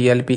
TLP